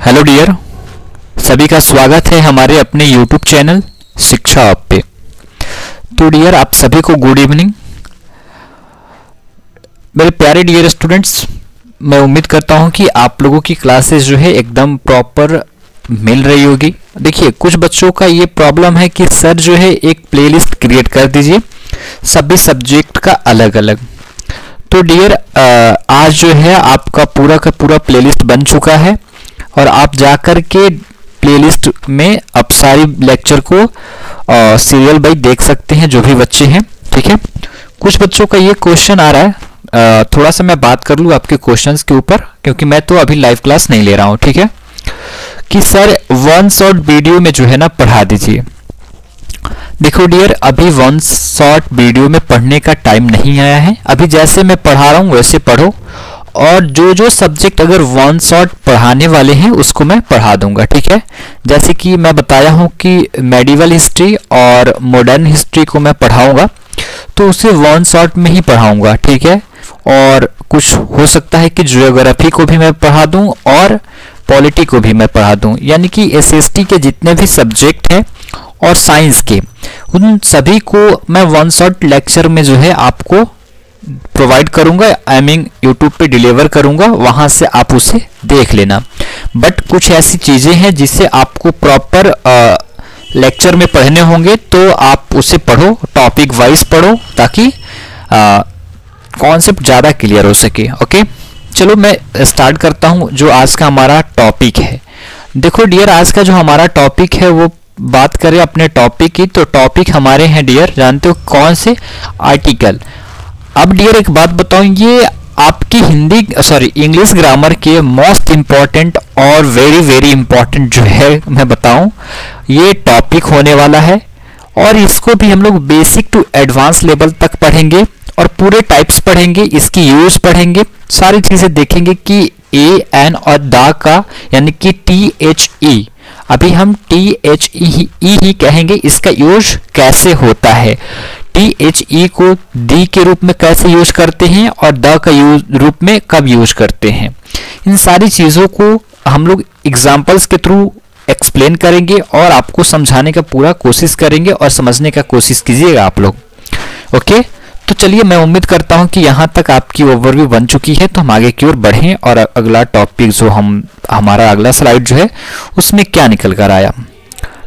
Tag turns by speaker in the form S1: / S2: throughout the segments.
S1: Hello dear, सभी का स्वागत है हमारे अपने यूट्यूब चैनल शिक्षा आप पे। तो डियर, आप सभी को गुड इवनिंग। मेरे प्यारे डियर स्टूडेंट्स, मैं उम्मीद करता हूं कि आप लोगों की क्लासेस जो है एकदम प्रॉपर मिल रही होगी। देखिए, कुछ बच्चों का ये प्रॉब्लम है कि सर जो है एक प्लेलिस्ट क्रिएट कर दीजिए सभी सब्जेक्ट का अलग अलग। तो डियर, आज जो है आपका पूरा का पूरा प्लेलिस्ट बन चुका है और आप जाकर के प्लेलिस्ट में अब सारी लेक्चर को सीरियल बाई देख सकते हैं जो भी बच्चे हैं। ठीक है, कुछ बच्चों का ये क्वेश्चन आ रहा है, थोड़ा सा मैं बात कर लूँ आपके क्वेश्चंस के ऊपर, क्योंकि मैं तो अभी लाइव क्लास नहीं ले रहा हूँ। ठीक है, कि सर वन शॉर्ट वीडियो में जो है ना पढ़ा दीजिए। देखो डियर, अभी वन शॉर्ट वीडियो में पढ़ने का टाइम नहीं आया है। अभी जैसे मैं पढ़ा रहा हूँ वैसे पढ़ो, और जो जो सब्जेक्ट अगर वन शॉट पढ़ाने वाले हैं उसको मैं पढ़ा दूंगा। ठीक है, जैसे कि मैं बताया हूं कि मेडिवल हिस्ट्री और मॉडर्न हिस्ट्री को मैं पढ़ाऊंगा तो उसे वन शॉट में ही पढ़ाऊंगा। ठीक है, और कुछ हो सकता है कि ज्योग्राफी को भी मैं पढ़ा दूं और पॉलिटी को भी मैं पढ़ा दूं, यानी कि एसएसटी के जितने भी सब्जेक्ट हैं और साइंस के, उन सभी को मैं वन शॉट लेक्चर में जो है आपको प्रोवाइड करूंगा, आई मीन यूट्यूब पे डिलीवर करूंगा, वहां से आप उसे देख लेना। बट कुछ ऐसी चीजें हैं जिसे आपको प्रॉपर लेक्चर में पढ़ने होंगे, तो आप उसे पढ़ो, टॉपिक वाइज पढ़ो, ताकि कॉन्सेप्ट ज़्यादा क्लियर हो सके। ओके, चलो मैं स्टार्ट करता हूं जो आज का हमारा टॉपिक है। देखो डियर, आज का जो हमारा टॉपिक है वो बात करें अपने टॉपिक की, तो टॉपिक हमारे हैं डियर, जानते हो कौन से? आर्टिकल। अब डियर एक बात बताऊं, ये आपकी इंग्लिश ग्रामर के मोस्ट इंपॉर्टेंट और वेरी वेरी इंपॉर्टेंट जो है मैं बताऊं, ये टॉपिक होने वाला है। और इसको भी हम लोग बेसिक टू एडवांस लेवल तक पढ़ेंगे और पूरे टाइप्स पढ़ेंगे, इसकी यूज पढ़ेंगे, सारी चीजें देखेंगे कि ए एन और दा का, यानी कि THE, अभी हम THE ही कहेंगे, इसका यूज कैसे होता है, THE को दी के रूप में कैसे यूज करते हैं और द का रूप में कब यूज करते हैं, इन सारी चीज़ों को हम लोग एग्जाम्पल्स के थ्रू एक्सप्लेन करेंगे और आपको समझाने का पूरा कोशिश करेंगे और समझने का कोशिश कीजिएगा आप लोग। ओके, तो चलिए, मैं उम्मीद करता हूं कि यहाँ तक आपकी ओवरव्यू बन चुकी है, तो हम आगे की ओर बढ़ें और अगला टॉपिक जो हमारा अगला स्लाइड जो है उसमें क्या निकल कर आया।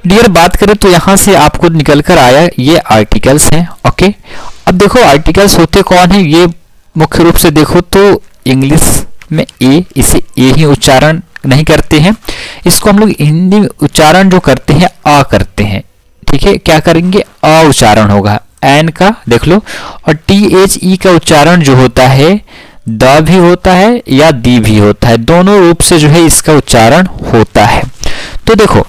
S1: डियर, बात करें तो यहाँ से आपको निकल कर आया ये आर्टिकल्स हैं। ओके, अब देखो आर्टिकल्स होते कौन है, ये मुख्य रूप से देखो तो इंग्लिश में इसे ए ही उच्चारण नहीं करते हैं, इसको हम लोग हिंदी में उच्चारण जो करते हैं आ करते हैं। ठीक है, क्या करेंगे? अ उच्चारण होगा एन का, देख लो। और THE का उच्चारण जो होता है द भी होता है या दी भी होता है, दोनों रूप से जो है इसका उच्चारण होता है। तो देखो,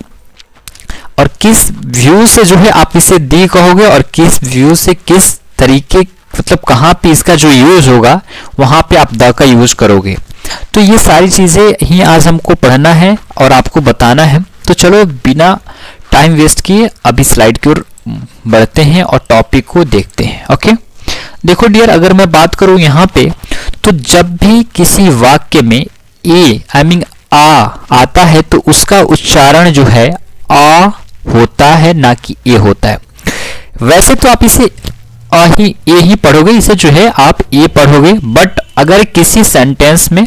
S1: और किस व्यू से जो है आप इसे दी कहोगे और किस व्यू से किस तरीके, मतलब कहाँ पे इसका जो यूज होगा वहां पे आप द का यूज करोगे। तो ये सारी चीजें ही आज हमको पढ़ना है और आपको बताना है। तो चलो बिना टाइम वेस्ट किए अभी स्लाइड की ओर बढ़ते हैं और टॉपिक को देखते हैं। ओके, देखो डियर, अगर मैं बात करूं यहाँ पे, तो जब भी किसी वाक्य में ए आई मीन आ आता है तो उसका उच्चारण जो है आ होता है, ना कि ए होता है। वैसे तो आप इसे ए ही पढ़ोगे, इसे जो है आप ए पढ़ोगे, बट अगर किसी सेंटेंस में,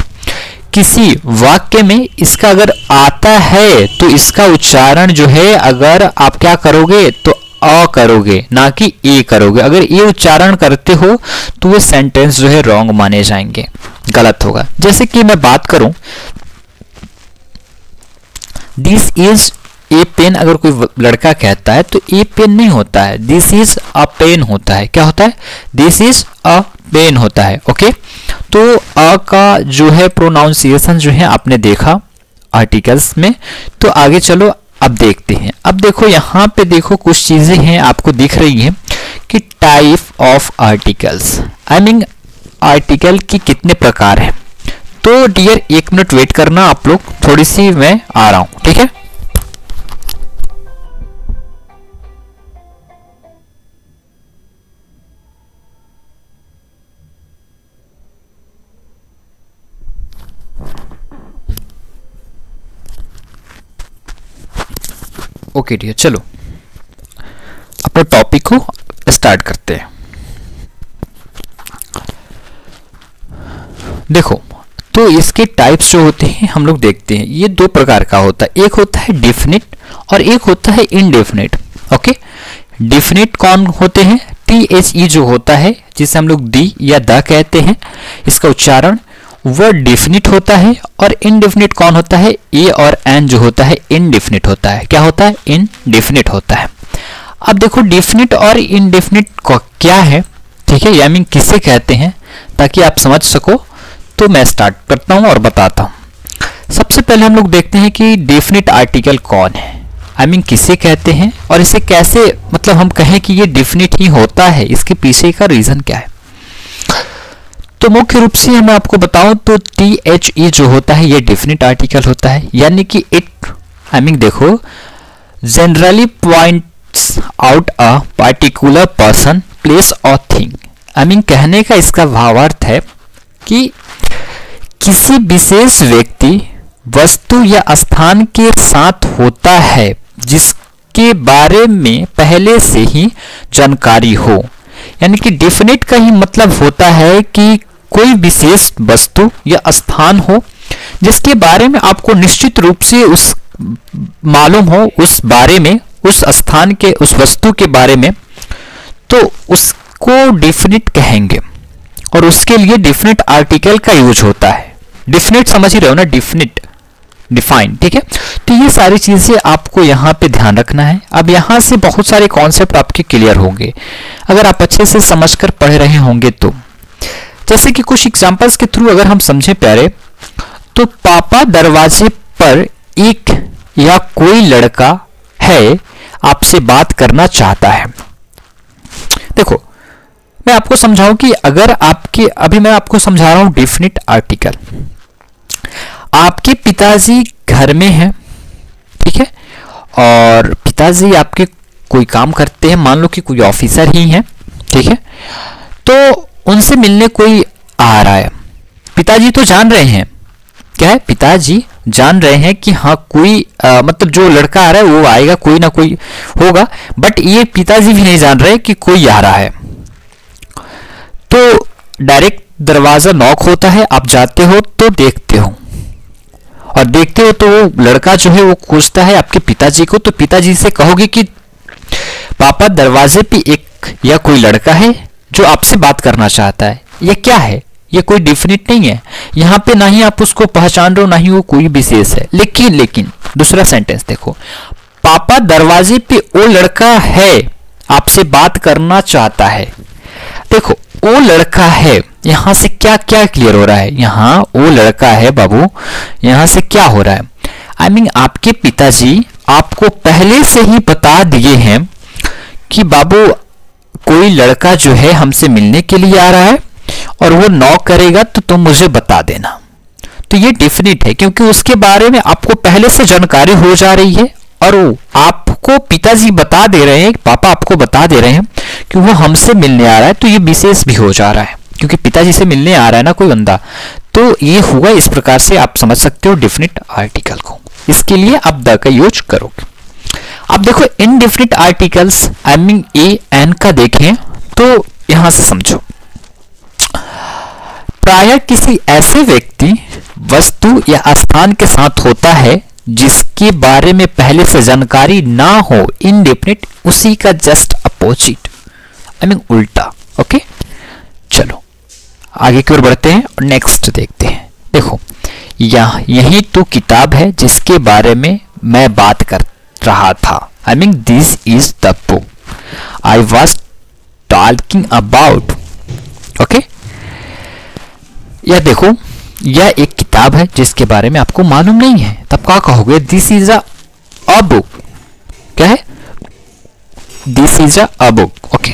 S1: किसी वाक्य में इसका अगर आता है तो इसका उच्चारण जो है अगर आप क्या करोगे तो अ करोगे, ना कि ए करोगे। अगर ये उच्चारण करते हो तो वो सेंटेंस जो है रॉन्ग माने जाएंगे, गलत होगा। जैसे कि मैं बात करूं, दिस इज ए पेन, अगर कोई लड़का कहता है तो ए पेन नहीं होता है, दिस इज अ पेन होता है। क्या होता है? दिस इज अ पेन होता है। ओके, तो अ का जो है प्रोनाउंसिएशन जो है आपने देखा आर्टिकल्स में। तो आगे चलो अब देखते हैं। अब देखो यहाँ पे देखो कुछ चीजें हैं आपको दिख रही हैं कि type of articles, I mean article की कितने प्रकार हैं। तो डियर, 1 मिनट वेट करना आप लोग, थोड़ी सी मैं आ रहा हूं। ठीक है, ओके डियर, चलो अपने टॉपिक को स्टार्ट करते हैं। देखो, तो इसके टाइप्स जो होते हैं हम लोग देखते हैं, ये दो प्रकार का होता है। एक होता है डिफिनिट और एक होता है इनडेफिनिट। ओके, डिफिनिट कौन होते हैं? THE जो होता है, जिसे हम लोग दी या द कहते हैं, इसका उच्चारण वह डिफिनिट होता है। और इनडेफिनिट कौन होता है? ए और एन जो होता है इनडेफिनिट होता है। क्या होता है? इनडेफिनिट होता है। अब देखो, डिफिनिट और इनडेफिनिट क्या है, ठीक है, या मीन किसे कहते हैं, ताकि आप समझ सको। तो मैं स्टार्ट करता हूं और बताता हूं। सबसे पहले हम लोग देखते हैं कि डेफिनिट आर्टिकल कौन है, आई मीन किसे कहते हैं, और इसे कैसे, मतलब हम कहें कि ये डेफिनिट ही होता है, इसके पीछे का रीजन क्या है। तो मुख्य रूप से मैं आपको बताऊं तो THE जो होता है ये डेफिनिट आर्टिकल होता है, यानी कि इट, आई मीन देखो, generally points out a particular person, place और थिंग। आई मीन कहने का इसका भावार्थ है कि किसी विशेष व्यक्ति, वस्तु या स्थान के साथ होता है जिसके बारे में पहले से ही जानकारी हो। यानी कि डेफिनेट का ही मतलब होता है कि कोई विशेष वस्तु या स्थान हो जिसके बारे में आपको निश्चित रूप से उस मालूम हो, उस बारे में, उस स्थान के, उस वस्तु के बारे में, तो उसको डेफिनेट कहेंगे। और उसके लिए डेफिनेट आर्टिकल का यूज होता है। डेफिनेट समझ ही रहे हो ना, डेफिनेट, डिफाइन, ठीक है। तो ये सारी चीजें आपको यहाँ पे ध्यान रखना है। अब यहाँ से बहुत सारे कॉन्सेप्ट आपके क्लियर होंगे अगर आप अच्छे से समझकर पढ़ रहे होंगे तो। जैसे कि कुछ एग्जांपल्स के थ्रू अगर हम समझे प्यारे, तो पापा दरवाजे पर एक या कोई लड़का है आपसे बात करना चाहता है। देखो, मैं आपको समझाऊं कि अगर आपके, अभी मैं आपको समझा रहा हूं डेफिनिट आर्टिकल। आपके पिताजी घर में हैं, ठीक है, और पिताजी आपके कोई काम करते हैं, मान लो कि कोई ऑफिसर ही हैं, ठीक है, तो उनसे मिलने कोई आ रहा है। पिताजी तो जान रहे हैं, क्या है, पिताजी जान रहे हैं कि हाँ कोई मतलब जो लड़का आ रहा है वो आएगा, कोई ना कोई होगा, बट ये पिताजी भी नहीं जान रहे कि कोई आ रहा है। तो डायरेक्ट दरवाजा नॉक होता है, आप जाते हो तो देखते हो, और देखते हो तो वो लड़का जो है वो पूछता है आपके पिताजी को। तो पिताजी से कहोगे कि पापा दरवाजे पे एक या कोई लड़का है जो आपसे बात करना चाहता है। ये क्या है? ये कोई डेफिनेट नहीं है, यहाँ पे ना ही आप उसको पहचान रहे हो, ना ही वो कोई विशेष है। लेकिन दूसरा सेंटेंस देखो, पापा दरवाजे पे वो लड़का है आपसे बात करना चाहता है। देखो, वो लड़का है, यहां से क्या क्या क्लियर हो रहा है? यहाँ वो लड़का है बाबू, यहां से क्या हो रहा है? आई मीन आपके पिताजी आपको पहले से ही बता दिए हैं कि बाबू कोई लड़का जो है हमसे मिलने के लिए आ रहा है और वो नॉक करेगा तो तुम मुझे बता देना। तो ये डेफिनेट है क्योंकि उसके बारे में आपको पहले से जानकारी हो जा रही है, और वो आपको पिताजी बता दे रहे हैं, पापा आपको बता दे रहे हैं कि वो हमसे मिलने आ रहा है। तो ये विशेष भी हो जा रहा है क्योंकि पिताजी से मिलने आ रहा है ना कोई बंदा। तो ये हुआ, इस प्रकार से आप समझ सकते हो डेफिनेट आर्टिकल को। इसके लिए आप द का यूज करोगे। अब देखो indefinite articles, I mean a an का देखें तो यहां से समझो, प्रायः किसी ऐसे व्यक्ति, वस्तु या स्थान के साथ होता है जिसके बारे में पहले से जानकारी ना हो। इनडेफिनिट उसी का जस्ट अपोजिट, आई मीन उल्टा। ओके, चलो आगे की ओर बढ़ते हैं और नेक्स्ट देखते हैं। देखो, यही तो किताब है जिसके बारे में मैं बात कर रहा था। I mean this is the book I was talking about. Okay, यह देखो, यह एक किताब है जिसके बारे में आपको मालूम नहीं है, तब क्या कहोगे? This is a book. क्या है? This is a book. Okay,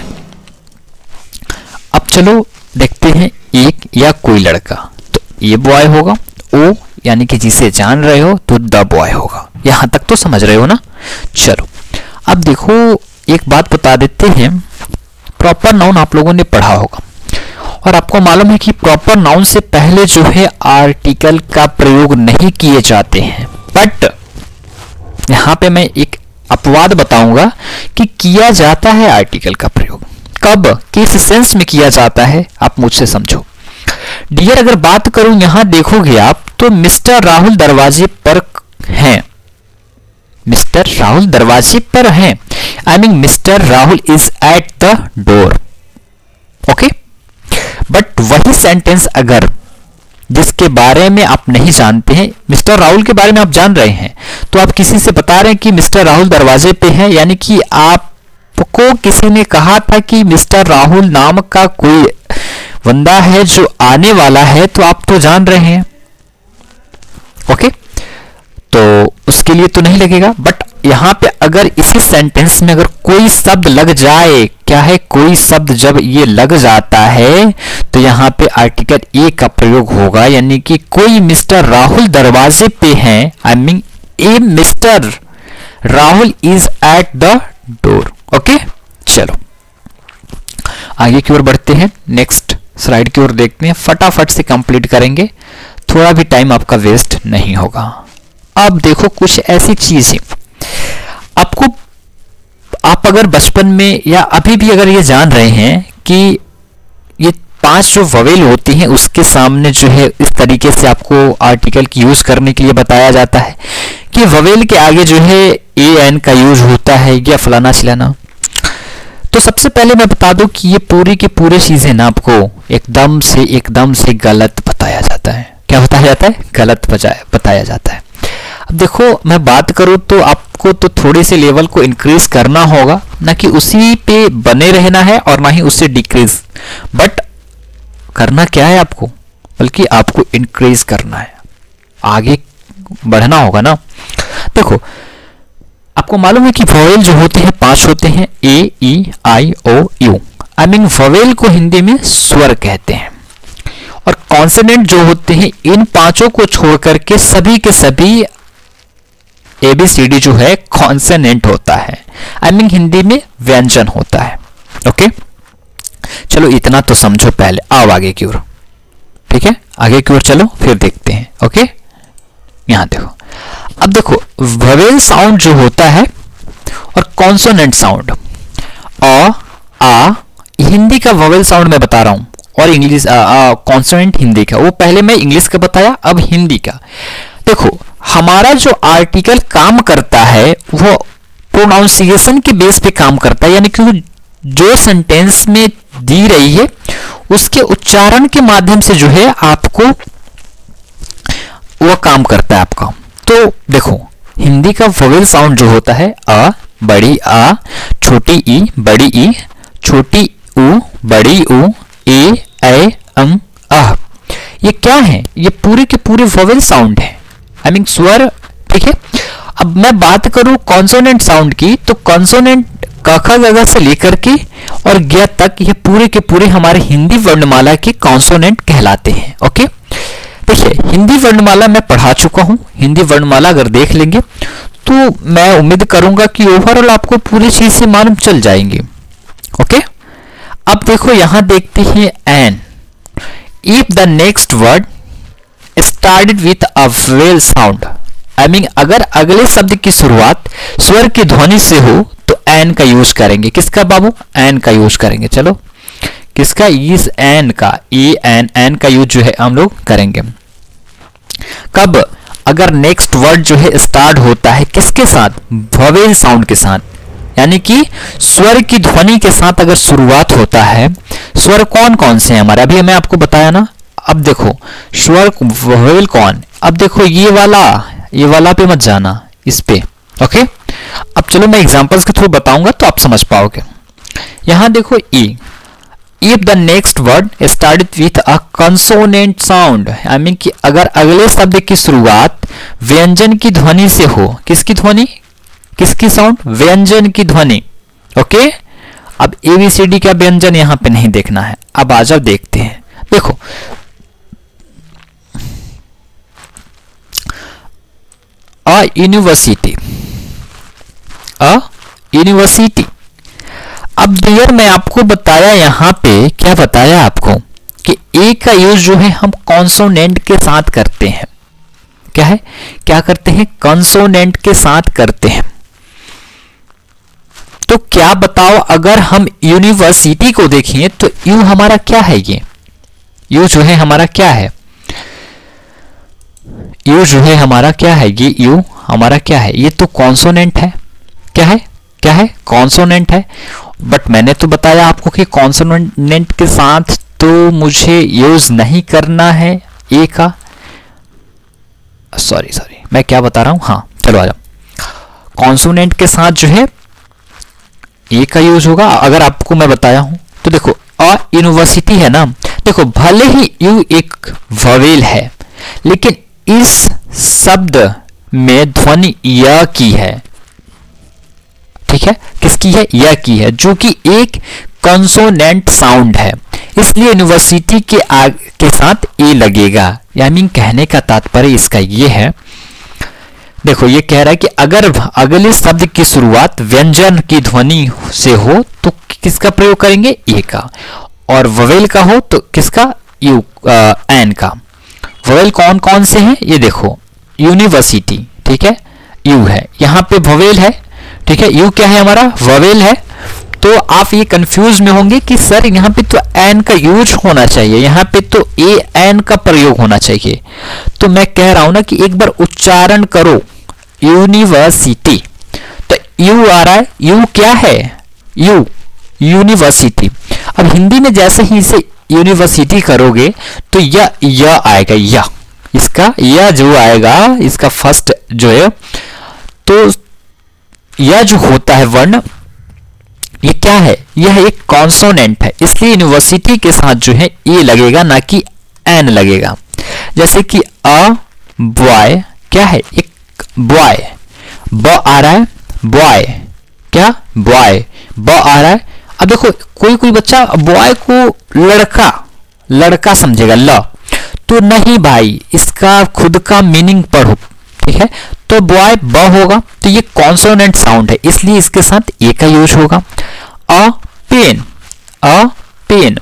S1: अब चलो देखते हैं एक या कोई लड़का, तो ये बॉय होगा। ओ यानी कि जिसे जान रहे हो तो द बॉय होगा। यहां तक तो समझ रहे हो ना? चलो अब देखो, एक बात बता देते हैं, प्रॉपर नाउन आप लोगों ने पढ़ा होगा और आपको मालूम है कि प्रॉपर नाउन से पहले जो है आर्टिकल का प्रयोग नहीं किए जाते हैं। बट यहां पे मैं एक अपवाद बताऊंगा कि किया जाता है आर्टिकल का प्रयोग। कब, किस सेंस में किया जाता है, आप मुझसे समझो। डियर अगर बात करूं, यहां देखोगे आप तो मिस्टर राहुल दरवाजे पर हैं, मिस्टर राहुल दरवाजे पर हैं, I mean mister Rahul is at the door. Okay, but वही सेंटेंस अगर जिसके बारे में आप नहीं जानते हैं, मिस्टर राहुल के बारे में आप जान रहे हैं, तो आप किसी से बता रहे हैं कि मिस्टर राहुल दरवाजे पे हैं, यानी कि आपको किसी ने कहा था कि मिस्टर राहुल नाम का कोई बंदा है जो आने वाला है, तो आप तो जान रहे हैं। ओके, तो उसके लिए तो नहीं लगेगा। बट यहां पे अगर इसी सेंटेंस में अगर कोई शब्द लग जाए, क्या है, कोई शब्द जब ये लग जाता है तो यहां पे आर्टिकल ए का प्रयोग होगा, यानी कि कोई मिस्टर राहुल दरवाजे पे हैं, आई mean A mister Rahul is at the door. Okay, चलो आगे की ओर बढ़ते हैं, नेक्स्ट स्लाइड की ओर देखते हैं, फटाफट से कंप्लीट करेंगे, थोड़ा भी टाइम आपका वेस्ट नहीं होगा। अब देखो कुछ ऐसी चीजें आपको, आप अगर बचपन में या अभी भी अगर ये जान रहे हैं कि ये 5 जो ववेल होती हैं उसके सामने जो है इस तरीके से आपको आर्टिकल की यूज करने के लिए बताया जाता है कि ववेल के आगे जो है ए एन का यूज होता है या फलाना चिलाना। तो सबसे पहले मैं बता दूं कि ये पूरी की पूरी चीजें ना आपको एकदम से गलत बताया जाता है। क्या बताया जाता है? गलत बताया जाता है। अब देखो मैं बात करूं तो आपको तो थोड़े से लेवल को इंक्रीज करना होगा, ना कि उसी पे बने रहना है और ना ही उससे डिक्रीज, बट करना क्या है आपको, बल्कि आपको इंक्रीज करना है, आगे बढ़ना होगा ना। देखो आपको मालूम है कि वोवेल जो होते हैं 5 होते हैं, ए ई आई ओ यू। आई मीन वोवेल को हिंदी में स्वर कहते हैं, और कॉन्सोनेंट जो होते हैं इन 5 को छोड़ करके सभी के सभी ABCD जो है कॉन्सोनेंट होता है, आई मीन हिंदी में व्यंजन होता है। ओके, चलो इतना तो समझो पहले, आओ आगे की ओर। ठीक है, आगे की ओर चलो फिर देखते हैं। ओके, यहां देखो, अब देखो वोवेल साउंड जो होता है और कॉन्सोनेंट साउंड, अ आ, हिंदी का वोवेल साउंड मैं बता रहा हूं, और इंग्लिश कॉन्सोनेंट हिंदी का, वो पहले मैं इंग्लिश का बताया, अब हिंदी का। देखो हमारा जो आर्टिकल काम करता है वो प्रोनाउंसिएशन के बेस पे काम करता है, यानी कि जो सेंटेंस में दी रही है उसके उच्चारण के माध्यम से जो है आपको वो काम करता है आपका। तो देखो हिंदी का वोवेल साउंड जो होता है अ, बड़ी आ, छोटी ई, बड़ी ई, छोटी ऊ, बड़ी ऊ, ए, ऐ, अंग, अह, ये क्या है? ये पूरे के पूरे वोवेल साउंड है, आई मीन स्वर। ठीक है, अब मैं बात करूं कॉन्सोनेंट साउंड की, तो कॉन्सोनेंट क ख ग घ से लेकर के और ग तक ये पूरे के पूरे हमारे हिंदी वर्णमाला के कॉन्सोनेंट कहलाते हैं। ओके, देखिए हिंदी वर्णमाला मैं पढ़ा चुका हूं, हिंदी वर्णमाला अगर देख लेंगे तो मैं उम्मीद करूंगा कि ओवरऑल आपको पूरी चीज से मालूम चल जाएंगे। ओके, अब देखो यहां देखते हैं an. If the next word started with a vowel sound, I mean अगर अगले शब्द की शुरुआत स्वर की ध्वनि से हो तो एन का यूज करेंगे। किसका बाबू? एन का यूज करेंगे। चलो किसका? इस एन का, ई एन, एन का यूज जो है हम लोग करेंगे। कब? अगर नेक्स्ट वर्ड जो है स्टार्ट होता है किसके साथ? वोवेल साउंड के साथ, यानी कि स्वर की ध्वनि के साथ अगर शुरुआत होता है। स्वर कौन कौन से हैं हमारे? अभी मैं आपको बताया ना। अब देखो स्वर वोवेल कौन, अब देखो ये वाला पे मत जाना, इस पे। ओके, अब चलो मैं एग्जांपल्स के थ्रू बताऊंगा तो आप समझ पाओगे। यहां देखो E, if the next word started with a consonant sound, I mean कि अगर अगले शब्द की शुरुआत व्यंजन की ध्वनि से हो। किसकी ध्वनि? किसकी साउंड? व्यंजन की ध्वनि। ओके, अब ABCD का व्यंजन यहां पे नहीं देखना है। अब आ जाओ देखते हैं। देखो अ यूनिवर्सिटी, अ यूनिवर्सिटी। अब डियर मैं आपको बताया यहां पे, क्या बताया आपको कि ए का यूज जो है हम कॉन्सोनेंट के साथ करते हैं। क्या है? क्या करते हैं? कॉन्सोनेंट के साथ करते हैं। तो क्या बताओ, अगर हम यूनिवर्सिटी को देखें तो यू हमारा क्या है, ये यू जो है हमारा क्या है, यू जो है हमारा क्या है, ये यू हमारा क्या है, ये तो कॉन्सोनेंट है। क्या है, क्या है, कॉन्सोनेंट है। बट मैंने तो बताया आपको कि कॉन्सोनेंट के साथ तो मुझे यूज नहीं करना है ए का, सॉरी मैं क्या बता रहा हूं, हाँ चलो आ जाओ। कॉन्सोनेंट के साथ जो है ए का यूज होगा। अगर आपको मैं बताया हूं तो देखो, अ यूनिवर्सिटी है ना, देखो भले ही यू एक ववेल है, लेकिन इस शब्द में ध्वनि य की है। ठीक है, किसकी है, य की है, जो कि एक कॉन्सोनेंट साउंड है, इसलिए यूनिवर्सिटी के साथ ए लगेगा। यानी कहने का तात्पर्य इसका ये है, देखो ये कह रहा है कि अगर अगले शब्द की शुरुआत व्यंजन की ध्वनि से हो तो किसका प्रयोग करेंगे, ए का, और ववेल का हो तो किसका, यू एन का। ववेल कौन कौन से हैं, ये देखो, यूनिवर्सिटी, ठीक है, यू है, यहाँ पे ववेल है, ठीक है, यू क्या है हमारा, ववेल है। तो आप ये कंफ्यूज में होंगे कि सर यहाँ पे तो एन का यूज होना चाहिए, यहाँ पे तो ए एन का प्रयोग होना चाहिए। तो मैं कह रहा हूं ना कि एक बार उच्चारण करो, यूनिवर्सिटी, तो यू आ रहा है, यू क्या है, यू यूनिवर्सिटी। अब हिंदी में जैसे ही इसे यूनिवर्सिटी करोगे तो य आएगा, य इसका य जो आएगा, इसका फर्स्ट जो है, तो यह जो होता है वर्ण, ये क्या है, यह एक कॉन्सोनेंट है, इसलिए यूनिवर्सिटी के साथ जो है ए लगेगा, ना कि एन लगेगा। जैसे कि अ बॉय क्या है, एक बॉय, ब आ रहा है, बॉय क्या, बॉय, ब आ रहा है। अब देखो कोई बच्चा बॉय को लड़का समझेगा, ल, तो नहीं भाई, इसका खुद का मीनिंग पढ़ो, ठीक है। तो बॉय ब होगा, तो ये कॉन्सोनेंट साउंड है, इसलिए इसके साथ ए का यूज होगा। अ पेन,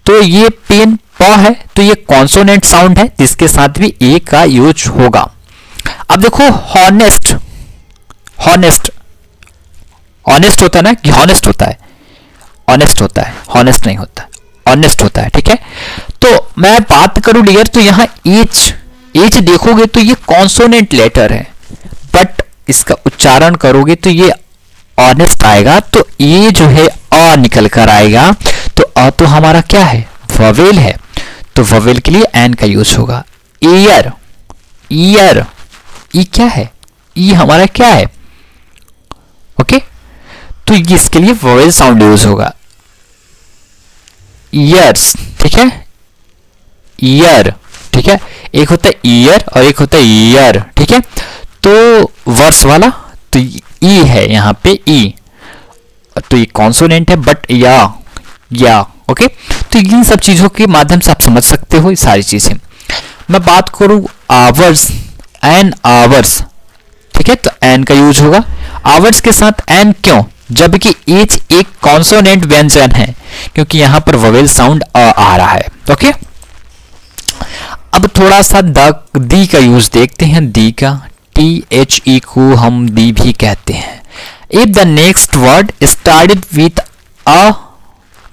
S1: तो ये पेन प है, तो ये कॉन्सोनेंट साउंड है, जिसके साथ भी ए का यूज होगा। अब देखो हॉनेस्ट होता है ना, कि हॉनेस्ट होता है, ऑनेस्ट होता है, हॉनेस्ट नहीं होता, ऑनेस्ट होता है, ठीक है। तो मैं बात करूं डियर, तो यहाँ एच देखोगे तो ये कॉन्सोनेंट लेटर है, बट इसका उच्चारण करोगे तो ये ऑनेस्ट आएगा, तो ये जो है अ निकल कर आएगा। तो अ तो हमारा क्या है, ववेल है, तो ववेल के लिए एन का यूज होगा। ईयर, ई क्या है, ई हमारा क्या है, ओके, तो इसके लिए वोवेल साउंड यूज होगा। ईयर्स, ठीक है, ईयर, ठीक है, एक होता है ईयर और एक होता है ईयर, ठीक है। तो वर्स वाला तो ई है यहाँ पे, ई, तो ये कॉन्सोनेंट है, बट या ओके। तो इन सब चीजों के माध्यम से आप समझ सकते हो ये सारी चीजें। मैं बात करूं आवर्स, एन आवर्स, ठीक है, तो एन का यूज होगा। आवर्स के साथ एन क्यों, जबकि एच एक कॉन्सोनेंट व्यंजन है, क्योंकि यहां पर वोवेल साउंड आ रहा है, ओके। अब थोड़ा सा दी का यूज देखते हैं, दी का, THE को हम दी भी कहते हैं। If the next word started with a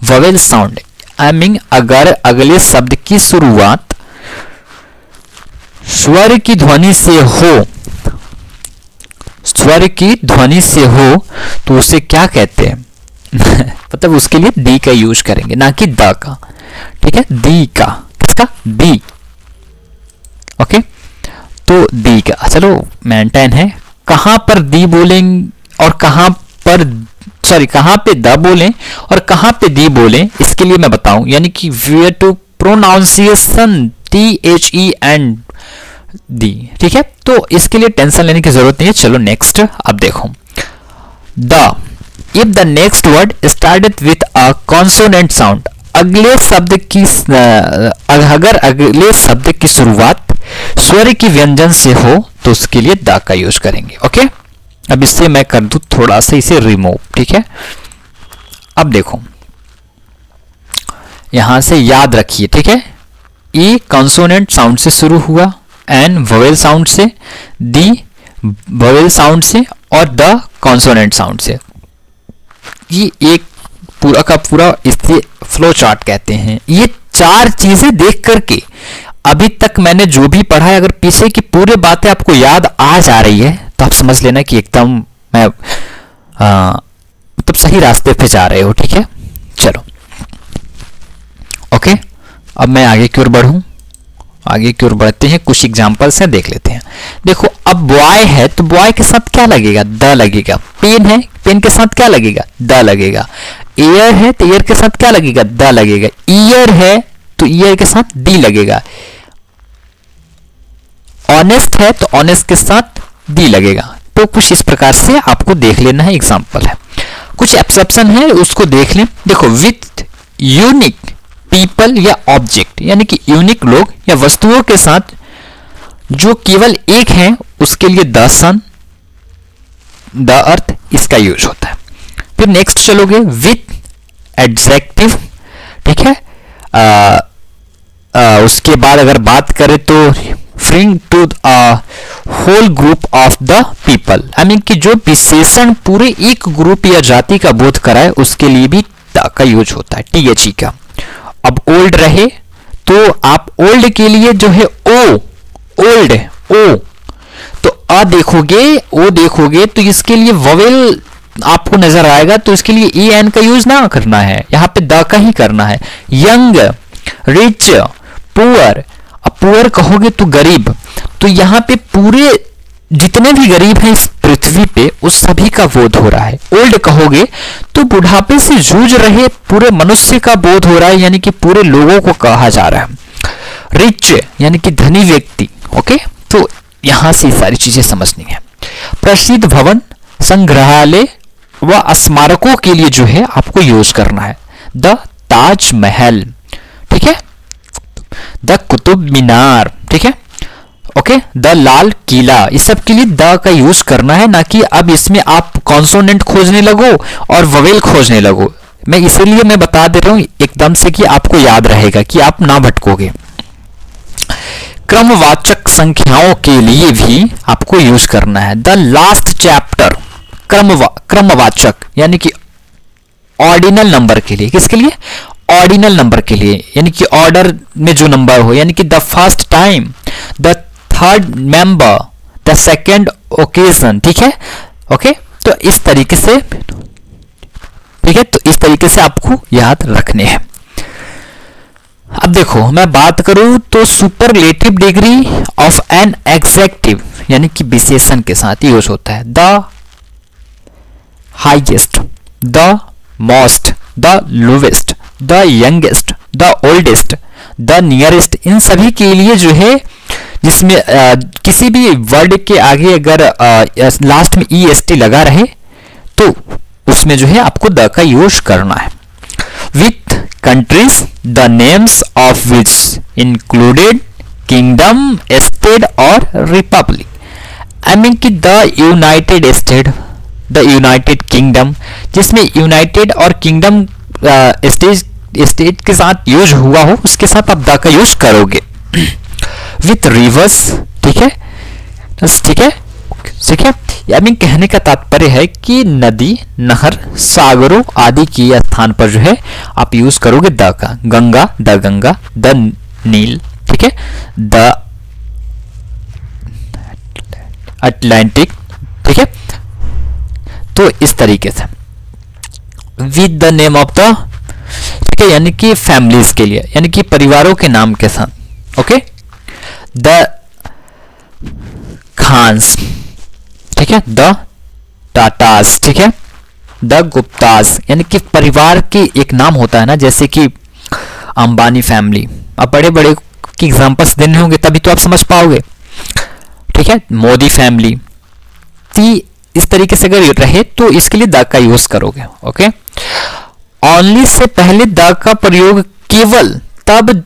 S1: vowel sound, I mean अगर अगले शब्द की शुरुआत स्वर की ध्वनि से हो, स्वर की ध्वनि से हो, तो उसे क्या कहते हैं मतलब उसके लिए दी का यूज करेंगे, ना कि द का, ठीक है। दी का, किसका, दी, ओके। तो दी का, चलो मेंटेन है। कहां पर दी बोलेंगे और कहां पे द बोलें और कहां पे दी बोलें, इसके लिए मैं बताऊं, यानी कि where to pronunciation THE and the, ठीक है। तो इसके लिए टेंशन लेने की जरूरत नहीं है। चलो नेक्स्ट, अब देखो the, if the next word started with a consonant sound, अगले शब्द की अगर अगले शब्द की शुरुआत स्वर की व्यंजन से हो तो उसके लिए द का यूज करेंगे, ओके। अब इससे मैं कर दूं थोड़ा सा इसे रिमूव, ठीक है। अब देखो यहां से याद रखिए, ठीक है, ई कॉन्सोनेंट साउंड से शुरू हुआ, एन वोवेल साउंड से, दी वोवेल साउंड से और द कॉन्सोनेंट साउंड से। ये एक पूरा का पूरा इसे फ्लो चार्ट कहते हैं। ये 4 चीजें देख करके अभी तक मैंने जो भी पढ़ा है, अगर पीछे की पूरी बातें आपको याद आ जा रही है तो आप समझ लेना कि एकदम मैं मतलब सही रास्ते पे जा रहे हो। ठीक है, चलो ओके, अब मैं आगे की ओर बढ़ूं। आगे की ओर बढ़ते हैं, कुछ एग्जांपल्स हैं, देख लेते हैं। देखो, अब बॉय है तो बॉय के साथ क्या लगेगा? द लगेगा। पेन है, पेन के साथ क्या लगेगा? द लगेगा। एयर है तो एयर के साथ क्या लगेगा? द लगेगा। ईयर है तो ईयर के साथ डी लगेगा। ऑनेस्ट है तो ऑनेस्ट के साथ डी लगेगा। तो कुछ इस प्रकार से आपको देख लेना है, एग्जांपल है। कुछ एक्सेप्शन है, उसको देख लें। देखो, विथ यूनिक पीपल या ऑब्जेक्ट, यानी कि यूनिक लोग या वस्तुओं के साथ जो केवल एक हैं, उसके लिए द सन, द अर्थ, इसका यूज होता है। फिर नेक्स्ट चलोगे, विथ एडजेक्टिव। ठीक है, उसके बाद अगर बात करें तो referring to whole group of the people, I mean कि जो विशेषण पूरे एक ग्रुप या जाति का बोध कराए, उसके लिए भी द का यूज होता है, THE का। अब ओल्ड रहे तो आप ओल्ड के लिए जो है ओ, ओल्ड है ओ, तो अ देखोगे, ओ देखोगे तो इसके लिए वोवेल आपको नजर आएगा, तो इसके लिए ई एन का यूज ना करना है, यहां पे द का ही करना है। Young, rich, poor. अब पुअर कहोगे तो गरीब, तो यहां पे पूरे जितने भी गरीब हैं इस पृथ्वी पे, उस सभी का बोध हो रहा है। ओल्ड कहोगे तो बुढ़ापे से जूझ रहे पूरे मनुष्य का बोध हो रहा है, यानी कि पूरे लोगों को कहा जा रहा है। रिच यानी कि धनी व्यक्ति। ओके, तो यहां से सारी चीजें समझनी है। प्रसिद्ध भवन, संग्रहालय व स्मारकों के लिए जो है आपको यूज करना है द ताजमहल। ठीक है, द कुतुब मीनार। ठीक है, ओके, द लाल किला। इस सब के लिए द का यूज करना है, ना कि अब इसमें आप कॉन्सोनेंट खोजने लगो और ववेल खोजने लगो। मैं इसीलिए मैं बता दे रहा हूं एकदम से कि आपको याद रहेगा, कि आप ना भटकोगे। क्रमवाचक संख्याओं के लिए भी आपको यूज करना है द लास्ट चैप्टर। क्रमवाचक यानी कि ऑर्डिनल नंबर के लिए, किसके लिए? ऑर्डिनल नंबर के लिए, यानी कि ऑर्डर में जो नंबर हो, यानी कि the first time, the third member, the second occasion. ठीक है, ओके, तो इस तरीके से, ठीक है, तो इस तरीके से आपको याद रखने हैं। अब देखो, मैं बात करूं तो superlative degree of an adjective, यानी कि विशेषण के साथ यूज होता है the highest, the most, the lowest, the youngest, the oldest, the nearest. इन सभी के लिए जो है, जिसमें किसी भी वर्ड के आगे अगर लास्ट में EST लगा रहे तो उसमें जो है आपको द का यूज करना है। With countries, the names of which included kingdom, state और रिपब्लिक। आई मीन कि the United state, the United kingdom, जिसमें यूनाइटेड और किंगडम स्टेट के साथ यूज हुआ हो, उसके साथ आप द का यूज करोगे। विथ रिवर्स, ठीक है, ठीक है, ठीक है। आई मीन कहने का तात्पर्य है कि नदी, नहर, सागरों आदि के स्थान पर जो है आप यूज करोगे द का। गंगा, द नील, ठीक है, द अटलांटिक, ठीक है। तो इस तरीके से with the name of the, ठीक है, यानी कि फैमिलीज के लिए, यानी कि परिवारों के नाम के साथ। ओके, द खान्स, ठीक है, द टाटास, ठीक है, द गुप्तास, यानी कि परिवार के एक नाम होता है ना, जैसे कि अंबानी फैमिली। अब बड़े बड़े की एग्जांपल्स देने होंगे तभी तो आप समझ पाओगे, ठीक है। मोदी फैमिली, इस तरीके से अगर रहे तो इसके लिए द का यूज करोगे। ओके, ओनली से पहले द का प्रयोग केवल तब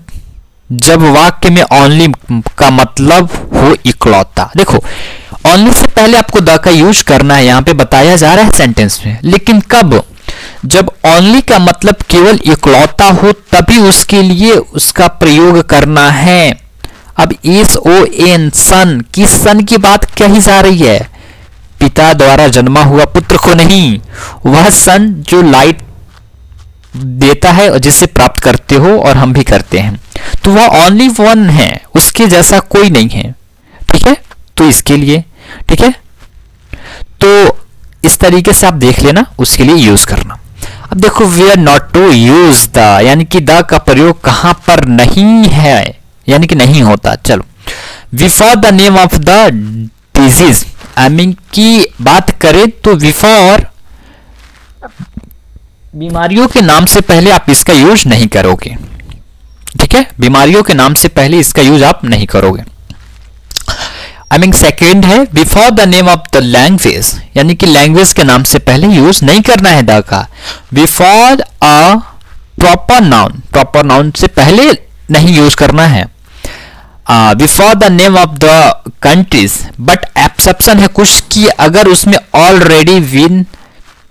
S1: जब वाक्य में ओनली का मतलब हो इकलौता। देखो, ओनली से पहले आपको द का यूज करना है, यहां पे बताया जा रहा है सेंटेंस में, लेकिन कब? जब ओनली का मतलब केवल इकलौता हो तभी उसके लिए उसका प्रयोग करना है। अब SON, सन, किस सन की बात कही जा रही है? पिता द्वारा जन्मा हुआ पुत्र को नहीं, वह सन जो लाइट देता है और जिसे प्राप्त करते हो और हम भी करते हैं, तो वह ओनली वन है, उसके जैसा कोई नहीं है। ठीक है, तो इसके लिए ठीक है, तो इस तरीके से आप देख लेना, उसके लिए यूज करना। अब देखो we are not to use the, यानी कि द का प्रयोग कहां पर नहीं है, यानी कि नहीं होता। चलो, before the name of the disease, I mean की बात करें तो बिफोर बीमारियों के नाम से पहले आप इसका यूज नहीं करोगे। ठीक है, बीमारियों के नाम से पहले इसका यूज आप नहीं करोगे। आई मीन सेकेंड है before the name of the language, यानी कि लैंग्वेज के नाम से पहले यूज नहीं करना है द का। Before a proper noun, proper noun से पहले नहीं यूज करना है। Before the name of the countries, but exception है कुछ कि अगर उसमें ऑलरेडी विन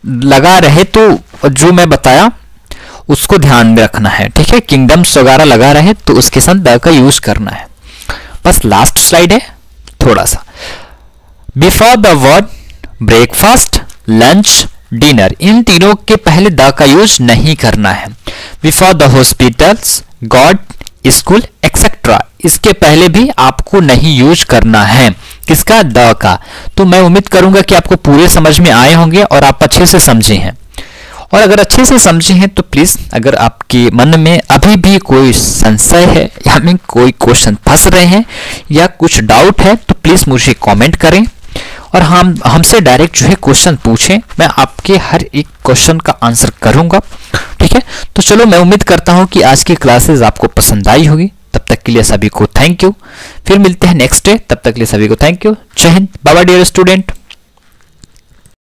S1: लगा रहे तो जो मैं बताया उसको ध्यान में रखना है। ठीक है, किंगडम्स वगैरह लगा रहे तो उसके साथ द का यूज करना है। बस लास्ट स्लाइड है थोड़ा सा। Before the word breakfast, lunch, dinner, इन तीनों के पहले द का यूज नहीं करना है। Before the hospitals, god, school etcetera, इसके पहले भी आपको नहीं यूज करना है किसका, द का। तो मैं उम्मीद करूंगा कि आपको पूरे समझ में आए होंगे और आप अच्छे से समझे हैं। और अगर अच्छे से समझे हैं तो प्लीज, अगर आपके मन में अभी भी कोई संशय है या में कोई क्वेश्चन फंस रहे हैं या कुछ डाउट है तो प्लीज मुझे कमेंट करें और हमसे डायरेक्ट जो है क्वेश्चन पूछें, मैं आपके हर एक क्वेश्चन का आंसर करूंगा। ठीक है, तो चलो मैं उम्मीद करता हूं कि आज की क्लासेस आपको पसंद आई होगी। तब तक के लिए सभी को थैंक यू, फिर मिलते हैं नेक्स्ट डे, तब तक के लिए सभी को thank you. Jai Hind, bye bye dear student.